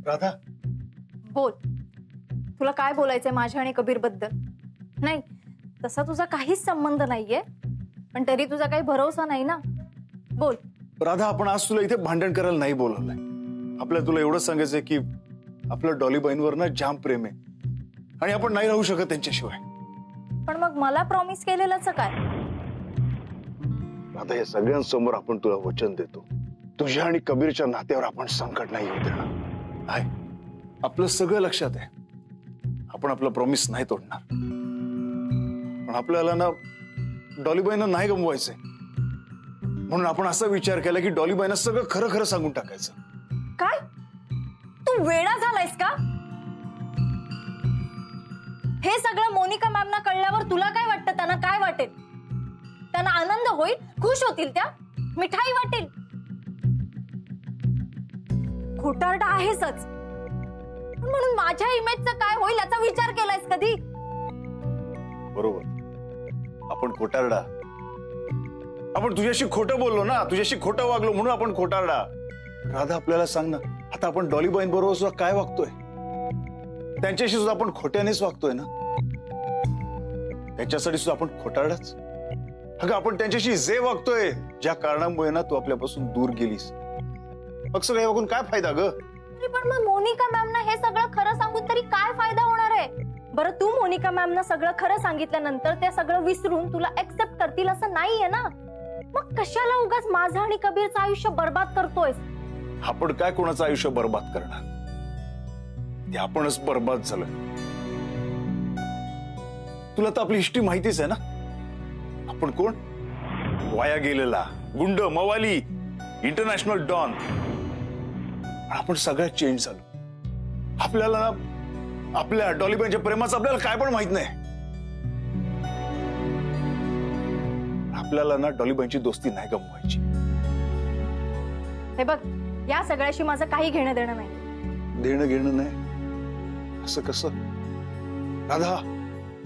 राधा, बोल, तुला काय बोलायचंय माझ्या आणि कबीर बद्दल? नाही, तसा तुझा काहीच संबंध नाहीये, पण तरी तुझा काही भरोसा नाही ना. बोल. राधा, आपण आज तुला इथे भांडण करायला नाही बोलवलंय. आपल्याला तुला एवढं सांगायचंय की आपलं डॉलीबाईंवर ना जाम प्रेम आहे आणि आपण नाही राहू शकत त्यांच्याशिवाय. पण मग मला प्रॉमिस केलेलंच काय? राधा, या सगळ्यांसमोर आपण तुला वचन देतो, तुझ्या आणि कबीरच्या नात्यावर आपण संकट नाही येऊ देणार. आहे, आपलं सगळं लक्षात आहे. आपण आपलं प्रॉमिस नाही तोडणार. पण आपल्याला ना डॉलीबाईंना नाही गमवायचंय, म्हणून आपण असा विचार केला की डॉलीबाईंना सगळं खरं खरं सांगून टाकायचं. काय? तू वेडा झालायस का? हे सगळं मोनिका मॅमना कळल्यावर तुला काय वाटतं? त्यांना काय वाटेल? त्यांना आनंद होईल, खुश होतील, त्या मिठाई वाटेल. खोटारडा आहेसच, म्हणून माझ्या इमेजचं काय होईल याचा विचार केलायस कधी? बरोबर, आपण खोटारडा. आपण तुझ्याशी खोटं बोललो ना, तुझ्याशी खोटं वागलो म्हणून आपण खोटारडा. राधा, आपल्याला सांग ना, आता आपण डॉलीबाईं बरोबर सुद्धा काय वागतोय? त्यांच्याशी सुद्धा आपण खोट्यानेच वागतोय ना. त्यांच्यासाठी सुद्धा आपण खोटारडाच. अगं, आपण त्यांच्याशी जे वागतोय, ज्या कारणामुळे ना तू आपल्यापासून दूर गेलीस, मग सगळं हे बघून काय फायदा ग? पण मग मोनिका मॅमना हे सगळं खरं सांगून तरी काय फायदा होणार आहे? बरं, तू मोनिका मॅमना सगळं खरं सांगितल्यानंतर ते सगळं विसरून तुला एक्सेप्ट करतील असं नाहीये ना. मग कशाला उगाच माझं आणि कबीरचं आयुष्य बर्बाद करतोयस? आपण काय कोणाचं आयुष्य बर्बाद करणार? ते आपणच बर्बाद झालं. तुला तर आपली हिस्ट्री माहितीच आहे ना. आपण कोण? वाया गेलेला गुंड, मवाली, इंटरनॅशनल डॉन. आपण सगळ्यात चेंज झालो. आपल्याला ना आपल्या डॉलीबाईंच्या प्रेमाचं आपल्याला काय पण माहित नाही. आपल्याला ना डॉलीबाईंची दोस्ती नाही गमवायची. हे बघ, या सगळ्याशी माझं काही घेणं देणं नाही. देणं घेणं नाही असं कसं? राधा,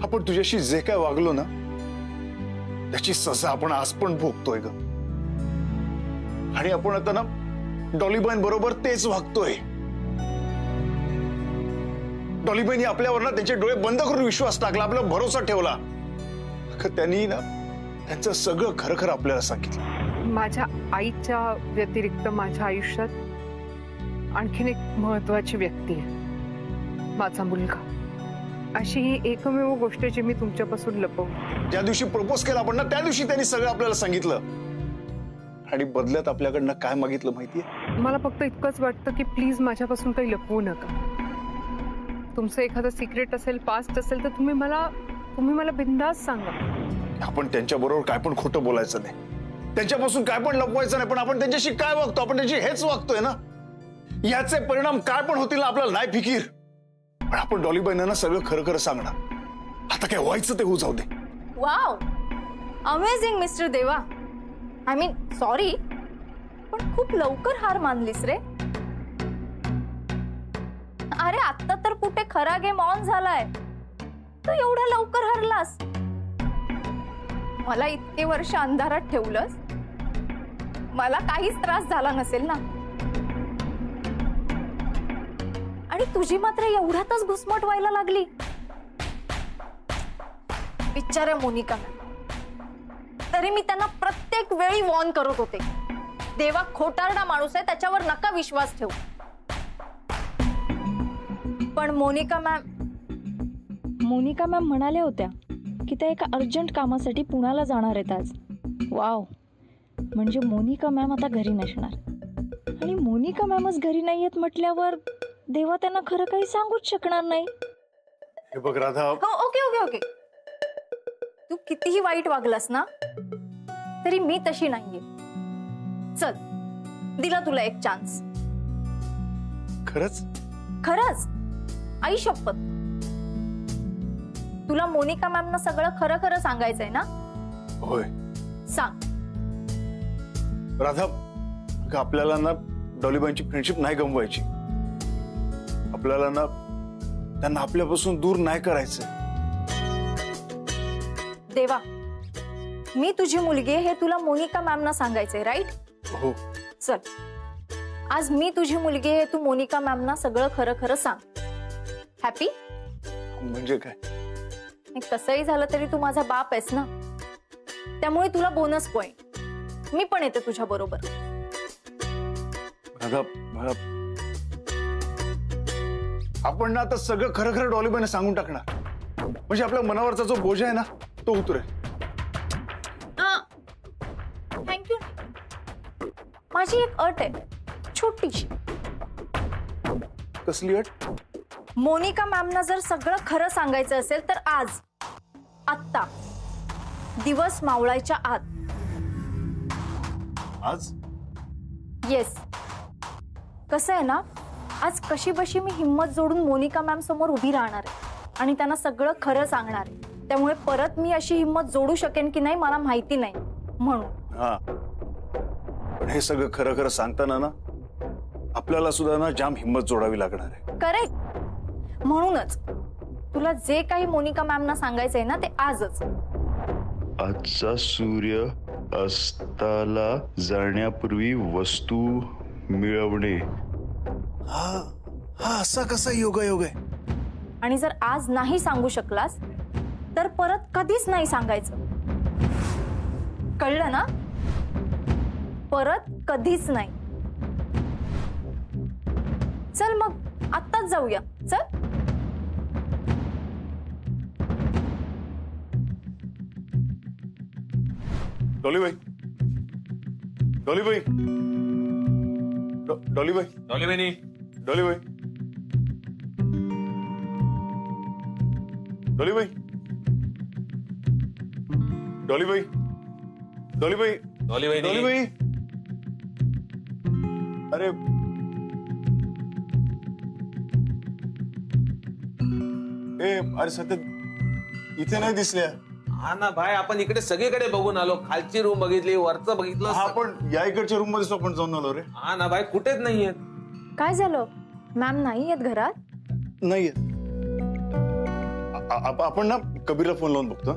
आपण तुझ्याशी जे काय वागलो ना, त्याची सजा आपण आज पण भोगतोय ग. आणि आपण आता ना डॉलीबाईं बरोबर तेच वागतोय. डॉलीबाईंनी आपल्यावर ना त्यांचे डोळे बंद करून विश्वास टाकला, आपला भरोसा ठेवला. त्यांनी ना त्यांचं सगळं खरं खरं आपल्याला सांगितलं. माझ्या आईच्या व्यतिरिक्त माझ्या आयुष्यात आणखीन एक महत्वाची व्यक्ती आहे, माझा मुलगा. अशी ही एकमेव गोष्ट जी मी तुमच्यापासून लपवली. ज्या दिवशी प्रपोज केला आपण ना, त्या दिवशी त्यांनी सगळं आपल्याला सांगितलं. आणि बदल्यात आपल्याकडनं काय मागितलं माहितीये? मला फक्त इतकंच वाटतं की प्लीज माझ्यापासून काही लपवू नका. तुमचं एखादं सिक्रेट असेल, पास्ट असेल, तर तुम्ही मला बिनधास्त सांगा. आपण त्यांच्या बरोबर काय पण खोटं बोलायचं नाही, त्यांच्यापासून काय पण लपवायचं नाही. पण आपण त्यांच्याशी काय वागतो, आपण त्यांची हेच वागतोय ना. याचे परिणाम काय पण होतील आपल्याला नाही फिकीर. पण आपण डॉलीबाईंना सगळं खरं खरं सांगणार. आता काय व्हायचं ते होऊ जाऊ दे. वाव, अमेझिंग मिस्टर देवा. आय मीन सॉरी, पण खूप लवकर हार मानलीस रे. अरे आता तर कुठे खरा गेम ऑन झालाय, तू एवढ्या लवकर हरलास. मला इतके वर्ष अंधारात ठेवलंस, मला काहीच त्रास झाला नसेल ना. आणि तुझी मात्र एवढ्यातच घुसमट व्हायला लागली. बिचाऱ्या मोनिका, तरी मी त्यांना प्रत्येक वेळी वॉर्न करत होते, देवा खोटारडा माणूस आहे, त्याच्यावर नका विश्वास ठेवू. पण मोनिका मॅम म्हणाल्या होत्या की त्या एका अर्जंट कामासाठी पुण्याला जाणार आहेत आज. वाव, म्हणजे मोनिका मॅम आता घरी नसणार. आणि मोनिका मॅमच घरी नाही आहेत म्हटल्यावर देवा त्यांना खरं काही सांगूच शकणार नाही. हे बघ राधा. ओके ओके ओके, तू कितीही वाईट वागलास ना, तरी मी तशी नाहीये. चल, दिला तुला एक चान्स. खरंच खरंच, आई शपथ. तुला मोनिका मॅमना सगळं खरं खरं सांगायचंय ना? होय, सांग. राधा, आपल्याला ना डॉलीबाईंची फ्रेंडशिप नाही गमवायची. आपल्याला ना त्यांना आपल्यापासून दूर नाही करायचं. देवा, मी तुझी मुलगी हे तुला मोनिका मॅमना सांगायचंय, राईट? हो. चल, आज मी तुझी मुलगी आहे, तू मोनिका मॅमना सगळं खरं खरं सांग. हॅपी? म्हणजे काय? कसंही झालं तरी तू माझा बाप आहेस ना, त्यामुळे तुला बोनस पॉइंट. मी पण येते तुझ्या बरोबर. आपण ना आता सगळं खरं खरं डॉलीबाईने सांगून टाकणार, म्हणजे आपल्या मनावरचा जो बोजा आहे ना तो उतरेल. थँक्यू. माझी एक अट आहे, छोटीशी. कसली अट? मोनिका मॅमना जर सगळं खरं सांगायचं असेल तर आज, आत्ता, दिवस मावळायच्या आत. आज? येस. कसं आहे ना, आज कशी बशी मी हिम्मत जोडून मोनिका मॅम समोर उभी राहणार आहे आणि त्यांना सगळं खरं सांगणार आहे. त्यामुळे परत मी अशी हिम्मत जोडू शकेन की नाही मला माहिती नाही, म्हणून. हा, पण हे सगळं खरं खरं सांगताना ना आपल्याला सुद्धा ना जाम हिम्मत जोडावी लागणार आहे. करेक्ट. म्हणूनच तुला जे काही मोनिका मॅमना सांगायचंय ना ते आजच. आजचा सूर्य अस्ताला जाण्यापूर्वी वस्तू मिळवणे. हा हा, असा कसा योगायोग आहे? आणि जर आज नाही सांगू शकलास तर परत कधीच नाही सांगायचं, कळलं ना? परत कधीच नाही. चल मग आत्ताच जाऊया. चल. डॉलीबाई, डॉलीबाई, डॉलीबाई, डॉलीबाई, डॉलीबाई, डॉलीबाई, डॉलीबाई, डॉलीबाई, डॉलीबाई, डॉलीबाई. अरे अरे सत्य इथे नाही दिसल्या. हा ना भाई, आपण इकडे सगळीकडे बघून आलो. खालची रूम बघितली, वरचं बघितलं. हा, पण या इकडच्या रूम मध्ये आपण जाऊन आलो रे. हा ना भाई, कुठेच नाहीयेत. काय झालं? मॅम नाही आहेत घरात? नाहीये. आपण ना कबीरला फोन लावून बघतो.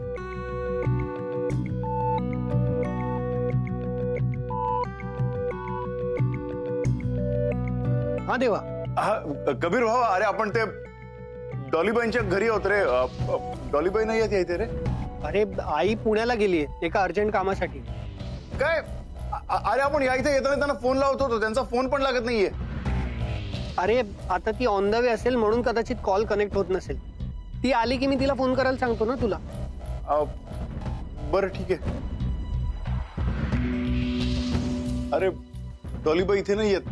हा देवा. हा कबीर भाऊ, अरे आपण ते डॉलीबाईंच्या घरी होत रे. डॉलीबाई नाही येत इथे रे. अरे आई पुण्याला गेलीये एका अर्जंट कामासाठी. काय? अरे आपण या इथे येताना त्यांना फोन लावत होतो, त्यांचा फोन पण लागत नाहीये. अरे आता ती ऑन द वे असेल म्हणून कदाचित कॉल कनेक्ट होत नसेल. ती आली की मी तिला फोन करायला सांगतो ना तुला. बरं ठीक आहे. अरे डॉलीबाई इथे नाही येत.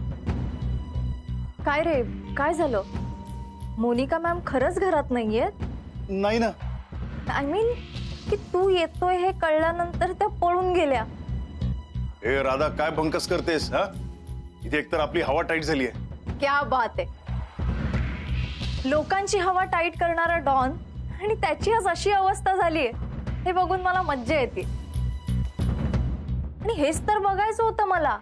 काय रे, काय झालं? मोनिका मॅम खरंच घरात नाहीयेत? नाही ना. आय मीन की तू येतोय हे कळल्यानंतर त्या पळून गेल्या. ए राधा, काय बंकस करतेस? हा, इथे एकतर आपली हवा टाईट झाली आहे. क्या बात आहे. लोकांची हवा टाईट करणारा डॉन आणि त्याची आज अशी अवस्था झालीये हे बघून मला मज्जा येते. आणि हेच तर बघायचं होतं मला.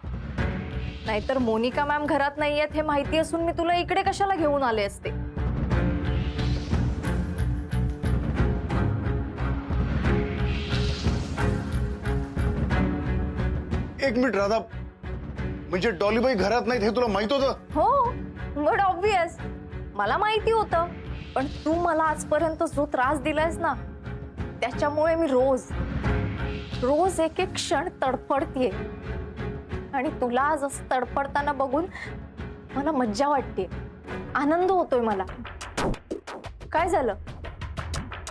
नाहीतर मोनिका मॅम घरात नाहीयेत हे माहिती असून मी तुला इकडे कशाला घेऊन आले असते. एक मिनिट राधा, म्हणजे डॉलीबाई घरात नाहीत हे तुला माहित होतं? हो, बट ऑब्वियस. मला माहिती होतं, पण तू मला आजपर्यंत जो त्रास दिलायस ना त्याच्यामुळे मी रोज एक एक क्षण तडफडतीये. आणि तुला आज असं तडफडताना बघून मला मज्जा वाटते, आनंद होतोय मला. काय झालं?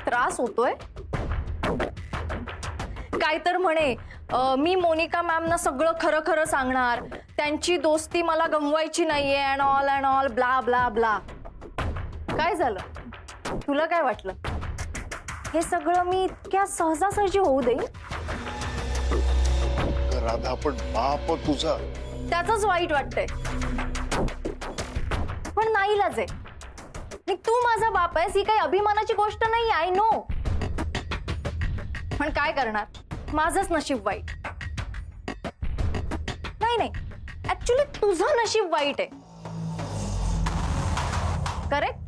त्रास होतोय? काय तर म्हणे मी मोनिका मॅमना सगळं खरं खरं सांगणार, त्यांची दोस्ती मला गमवायची नाहीये and all blah blah blah. काय झालं? तुला काय वाटलं हे सगळं मी इतक्या सहजासहजी होऊ देईन? राधा, पण बाप तुझा. त्याचंच वाईट वाटतंय, पण नाईलाज आहे. तू माझा बाप आहेस ही काही अभिमानाची गोष्ट नाही. आय नो, पण काय करणार, माझंच नशीब वाईट. नाही, ऍक्च्युली तुझं नशीब वाईट आहे. करेक्ट?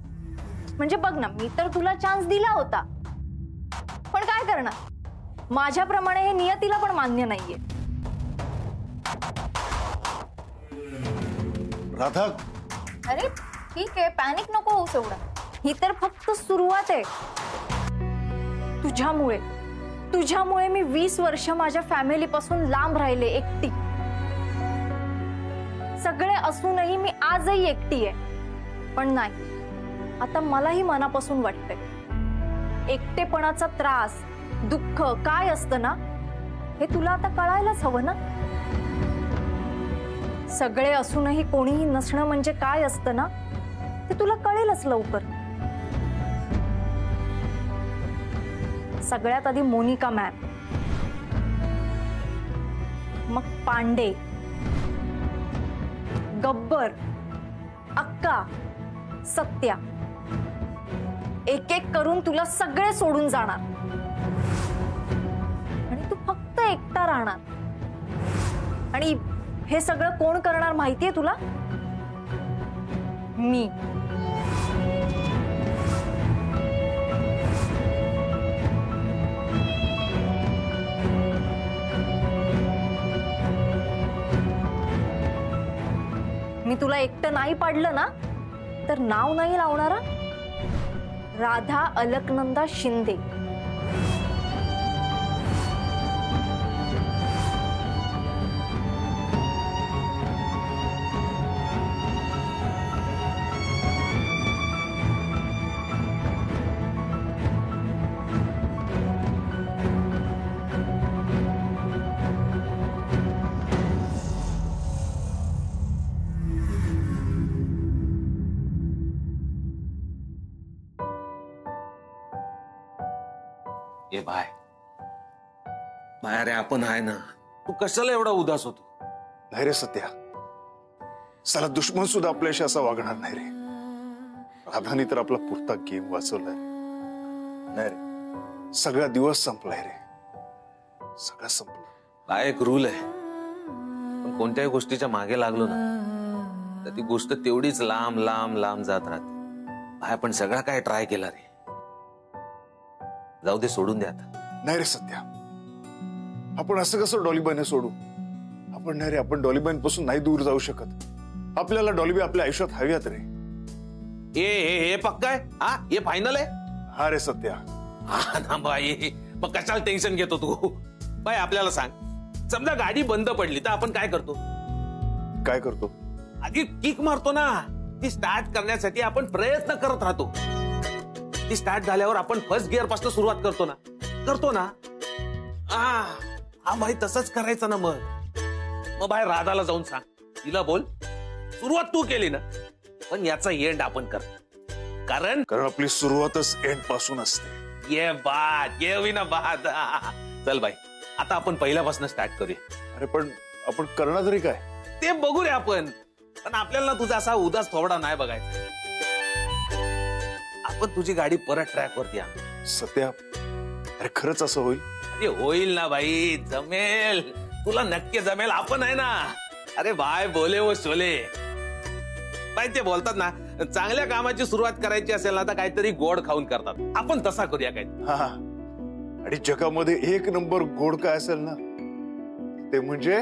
म्हणजे बघ ना, मी तर तुला चान्स दिला होता, पण काय करणार, माझ्याप्रमाणे हे नियतीला पण मान्य नाहीये. राधा, अरे ठीक आहे, पॅनिक नको होऊस एवढा. ही तर फक्त सुरुवात आहे. तुझ्यामुळे मी 20 वर्ष माझ्या फॅमिली पासून लांब राहिले, एकटी. सगळे असूनही मी आजही एकटी आहे. पण नाही, आता मलाही मनापासून वाटतंय एकटेपणाचा त्रास, दुःख काय असतं ना, हे तुला आता कळायलाच हवं ना. सगळे असूनही कोणीही नसणं म्हणजे काय असतं ना, ते तुला कळेलच लवकर. सगळ्यात आधी मोनिका मॅम, मग पांडे, गब्बर, अक्का, सत्या. एक एक करून तुला सगळे सोडून जाणार आणि तू फक्त एकटा राहणार. आणि हे सगळं कोण करणार माहितीये तुला? मी. मी तुला एकटं नाही पाडलं ना, तर नाव नाही लावणारा राधा अलकनंदा शिंदे. ए बाय अरे आपण आहे ना, तू कशाला एवढा उदास होतो? नाही रे सत्या, साला दुश्मन सुद्धा आपल्याशी असा वागणार नाही रे. राधानी तर आपला पुरता गेम वाचवलाय. नाही रे, सगळा दिवस संपलाय रे, सगळं संपलं. हा एक रूल आहे, पण कोणत्याही गोष्टीच्या मागे लागलो ना, तर ती गोष्ट तेवढीच लांब लांब लांब जात राहते. भाई पण सगळा काय ट्राय केला रे, जाऊ दे, सोडून दे आता. नाही रे सत्या, आपण असं कसं डॉलीबाईने सोडू? आपण नाही रे, आपण डॉलीबाईंपासून नाही दूर जाऊ शकत. आपल्याला डॉलीबाई आपल्या आयुष्यात हव्यात रे. हे पक्का आहे? हा, हे फायनल आहे? हा रे सत्या. हा ना बाई, मग कशाला टेन्शन घेतो तू? बाई आपल्याला सांग, समजा गाडी बंद पडली तर आपण काय करतो? काय करतो? आधी किक मारतो ना. ती स्टार्ट करण्यासाठी आपण प्रयत्न करत राहतो. ती स्टार्ट झाल्यावर आपण फर्स्ट गिअर पासून सुरुवात करतो ना. हा भाई, तसंच करायचं ना. मग बाहेर राधाला जाऊन सांग, तिला बोल, सुरुवात तू केली ना, पण याचा एंड आपण कर. कारण आपली सुरुवातच एंड पासून असते. ये होई ना बात. चल बाई, आता आपण पहिल्यापासून स्टार्ट करूया. अरे पण आपण करणार तरी काय? ते बघू रे आपण. पण आपल्याला तुझा असा उदास थोडा नाही बघायचा. आपण तुझी गाडी परत ट्रॅक वरती आण. सत्या, अरे खरंच असं होईल? अरे होईल ना भाई, जमेल. तुला नक्की जमेल. आपण आहे ना. अरे बाय बोले वो शोले. बाई ते बोलतात ना, चांगल्या कामाची सुरुवात करायची असेल ना तर काहीतरी गोड खाऊन करतात. आपण तसा करूया काय. हा, आणि जगामध्ये एक नंबर गोड काय असेल ना, ते म्हणजे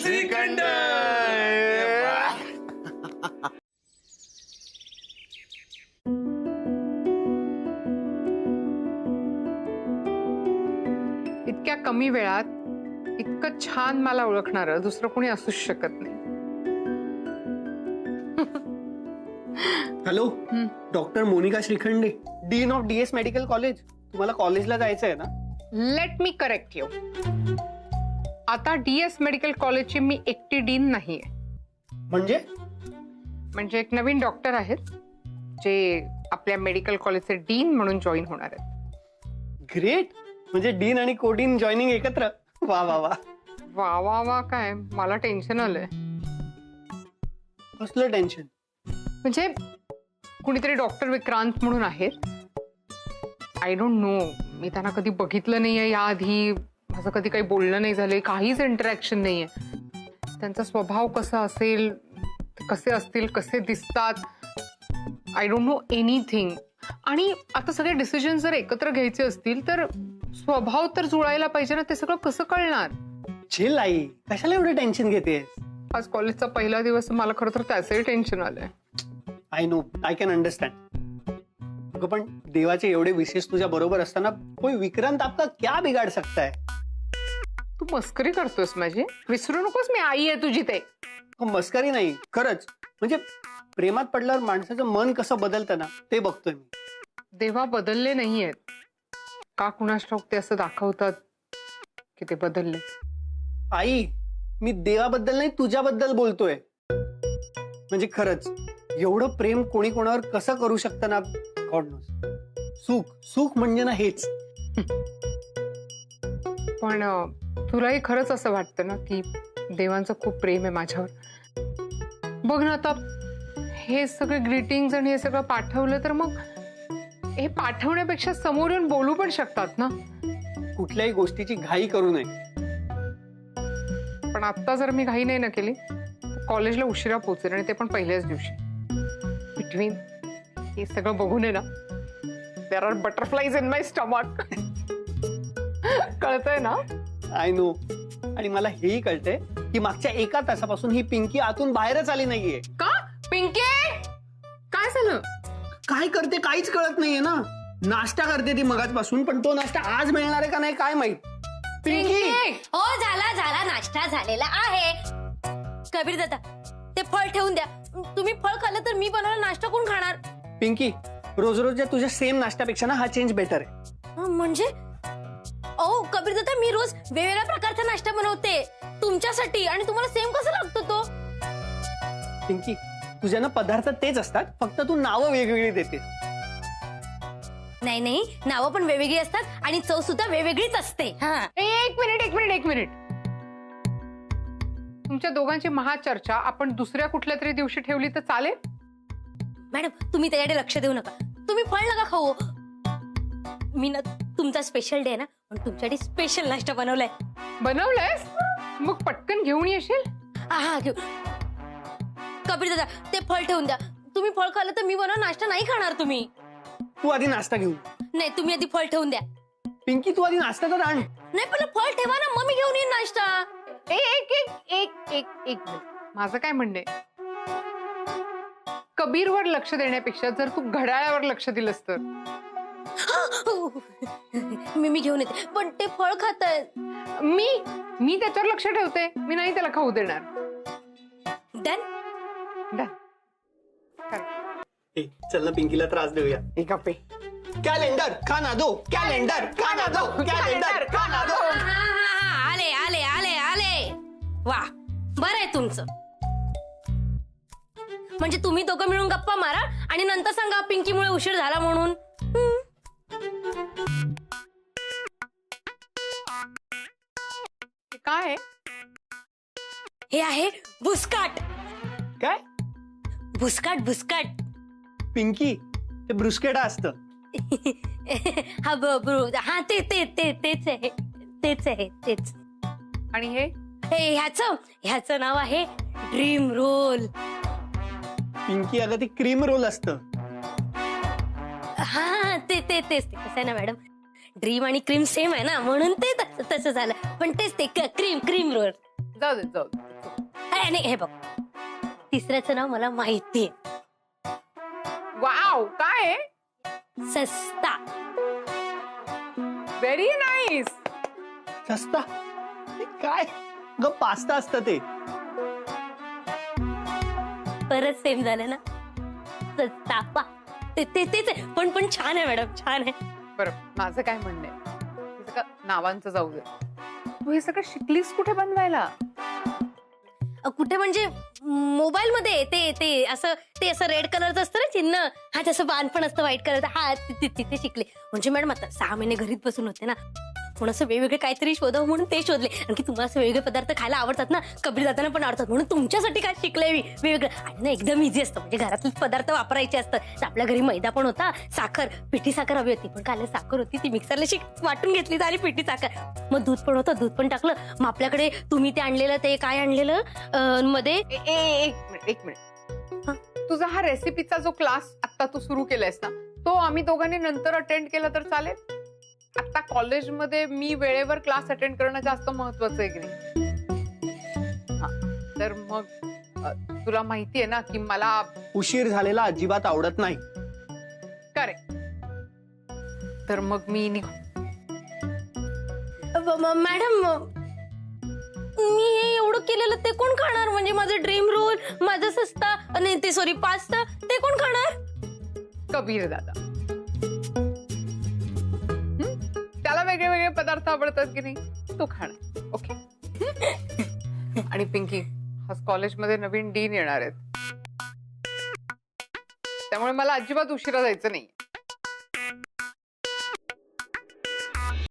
श्रीखंड. इतक्या कमी वेळात इतकं छान मला ओळखणारं दुसरं कोणी असूच शकत नाही. Hello, doctor Monika Shrikhande, dean of DS medical college. तुम्हाला कॉलेजला जायचं आहे ना? Let me correct you. आता डीएस मेडिकल कॉलेजची मी एकटी डीन नाहीये. म्हणजे एक नवीन डॉक्टर आहेत जे आपल्या मेडिकल कॉलेजचे डीन म्हणून जॉईन होणार आहेत. ग्रेट. म्हणजे डीन आणि कोडीन जॉईनिंग एकत्र. वा वा वा. वा वा वा काय, मला टेन्शन आलंय. कसलं टेन्शन? म्हणजे कुणीतरी डॉक्टर विक्रांत म्हणून आहेत. आय डोंट नो, मी त्यांना कधी बघितलं नाहीये याआधी. माझं कधी काही बोलणं नाही झालंय, काहीच इंटरॅक्शन नाहीये. त्यांचा स्वभाव कसा असेल, कसे असतील, कसे दिसतात, आय डोंट नो एनिथिंग. आणि आता सगळे डिसिजन जर एकत्र घ्यायचे असतील तर स्वभाव तर जुळायला पाहिजे ना. ते सगळं कसं कळणार? चिल आई, कशाला एवढं टेन्शन घेतेस? आज कॉलेजचा पहिला दिवस, मला खरं तर त्याचंही टेन्शन आलंय. I know, I can understand. अगं पण देवाचे एवढे विशेष तुझ्या बरोबर असताना कोई विक्रांत आपका क्या बिगाड सकता है? तू मस्करी करतोस माझी. विसरू नकोस मी आई आहे तुझी ते. मस्करी नाही, खरंच. म्हणजे प्रेमात पडल्यावर माणसाचं मन कसं बदलतं ना, ते बघतोय मी. देवा बदलले नाहीयेत का कुणास ठाऊक, ते असं दाखवतात की ते बदलले. आई, मी देवाबद्दल नाही तुझ्याबद्दल बोलतोय. म्हणजे खरंच एवढं प्रेम कोणी कोणावर कसं करू शकतं ना, गॉड नोस. सुख सुख म्हणजे ना हेच. पण तुलाही खरंच असं वाटतं ना की देवांचं खूप प्रेम आहे माझ्यावर. बघ ना, आता हे सगळे ग्रीटिंग्स आणि हे सगळं पाठवलं तर मग हे पाठवण्यापेक्षा समोर येऊन बोलू पण शकतात ना. कुठल्याही गोष्टीची घाई करू नये. पण आता जर मी घाई नाही ना केली कॉलेजला उशिरा पोहोचेल, आणि ते पण पहिल्याच दिवशी. बिटवीन हे सगळं बघून आहे ना, there are butterflies in my stomach. कळतंय ना? I know. आणि मला हेही कळतंय की मागच्या 1 तासापासून ही पिंकी आतून बाहेरच आली नाहीये. का पिंके, काय झालं? काय करते काहीच कळत नाहीये ना. नाश्ता करते ती मगाचपासून, पण तो नाश्ता आज मिळणार आहे का नाही काय माहित. पिंकी, हो, झाला नाश्ता झालेला आहे. कबीर दादा, ते फळ ठेवून द्या. तुम्ही फळ खाल्लं तर मी बनवला नाश्ता कोण खाणार? पिंकी, रोज रोजच्या तुझ्या सेम नाश्त्यापेक्षा ना हा चेंज बेटर आहे. म्हणजे ओ कबीर दादा, मी रोज वेगवेगळ्या प्रकारचा नाश्ता बनवते तुमच्यासाठी, आणि तुम्हाला सेम कसं लागतो तो? पिंकी, तुझ्या ना पदार्थ तेच असतात, फक्त तू नावं वेगवेगळी देतेस. नाही, नावं पण वेगवेगळी असतात आणि चव सुद्धा वेगवेगळीच असते. हा, एक मिनिट. तुमच्या दोघांची महाचर्चा आपण दुसऱ्या कुठल्या तरी दिवशी ठेवली तर चालेल? मॅडम, तुम्ही त्याच्याकडे लक्ष देऊ नका. तुम्ही फळ नका खाऊ. मी ना तुमचा स्पेशल डे ना, पण तुमच्यासाठी स्पेशल नाश्ता बनवलाय. बनवलंयस? मग पटकन घेऊन येशील? हा, घेऊ. कबीर दादा, ते फळ ठेवून द्या. तुम्ही फळ खाल्लं तर मी बनवून नाश्ता नाही खाणार. तुम्ही तू आधी नाश्ता घेऊन. नाही, तुम्ही आधी फळ ठेवून द्या. पिंकी, तू आधी नाश्ता तर आण. नाही, पण फळ ठेवा ना, मग मी घेऊन येईन नाश्ता. एक मिनिट. माझं काय म्हणणं आहे, कबीरवर लक्ष देण्यापेक्षा जर तू घड्याळावर लक्ष दिलंस तर. मी घेऊन येते, पण ते फळ खातायत. मी त्याच्यावर लक्ष ठेवते. मी नाही त्याला खाऊ देणार. डन. चल ना, पिंकीला त्रास देऊया. एक अपे. कॅलेंडर खाना दो, कॅलेंडर खाना दो, कॅलेंडर खाना दो. आले वा, बरं आहे तुमचं. म्हणजे तुम्ही दोघं मिळून गप्पा मारा आणि नंतर सांगा पिंकीमुळे उशीर झाला म्हणून. काय आहे? हे आहे भुसकाट. काय? भुसकाट. पिंकी, ते ब्रुस्केटा असतं. हा, तेच आहे. आणि हे ह्याचं नाव आहे ड्रीम रोल. पिंकी, अगं ते क्रीम रोल असतं. हा, तेच कसं आहे ना मॅडम, ड्रीम आणि क्रीम सेम आहे ना, म्हणून ते तसं झालं. पण तेच ते क्रीम रोल. जाऊ दे. नाही, हे बघ, तिसऱ्याचं नाव मला माहितीये. वाव, काय आहे? सस्ता. Very nice. सस्ता? ते काय ग? पास्ता असतं ते. परत सेम झालं ना, सस्ता. तेच आहे, पण छान आहे मॅडम, छान आहे. बरं, माझं काय म्हणणं आहे, हे सगळं नावांचं जाऊ दे. तू हे सगळं शिकलीस कुठे बनवायला? कुठे म्हणजे मोबाईल मध्ये ते असं रेड कलरचं असतं ना चिन्ह. हा, तसं बाण पण असतं व्हाईट कलरचं. हा, तिथे शिकले. म्हणजे मॅडम आता 6 महिने घरीच बसून होते ना, म्हणून असं वेगवेगळे काहीतरी शोधावं म्हणून ते शोधले. आणखी तुम्हाला असं वेगवेगळे पदार्थ खायला आवडतात ना, कबीर दादांना पण आवडतात, म्हणून तुमच्यासाठी काय शिकले मी वेगवेगळं. आणि ना एकदम इझी असतं, म्हणजे घरातले पदार्थ वापरायचे असतात. तर आपल्या घरी मैदा पण होता, साखर, पिठी साखर हवी होती, पण काल साखर होती ती मिक्सरला वाटून घेतली आणि पिठी साखर. मग दूध पण होतं, दूध पण टाकलं. मग आपल्याकडे तुम्ही ते आणलेलं, ते काय आणलेलं मध्ये. एक मिनिट. तुझा हा रेसिपीचा जो क्लास आता तू सुरू केलायस ना, तो आम्ही दोघांनी नंतर अटेंड केला तर चालेल? आता कॉलेजमध्ये मी वेळेवर क्लास अटेंड करणं जास्त महत्वाचं आहे की नाही? तर मग तुला माहितीये ना की मला उशीर झालेला अजिबात आवडत नाही. करेक्ट. तर मग मी मॅडम मी हे एवढं केलेलं ते कोण खाणार? म्हणजे माझं ड्रीम रोल, माझा सस्ता नाही ते सॉरी पास्ता ते कोण खाणार? कबीर दादा. त्याला वेगळे वेगळे पदार्थ आवडतात की नाही, तो खाणार. ओके. आणि पिंकी, आज कॉलेजमध्ये नवीन डीन येणार आहेत, त्यामुळे मला अजिबात उशिरा जायचं नाही.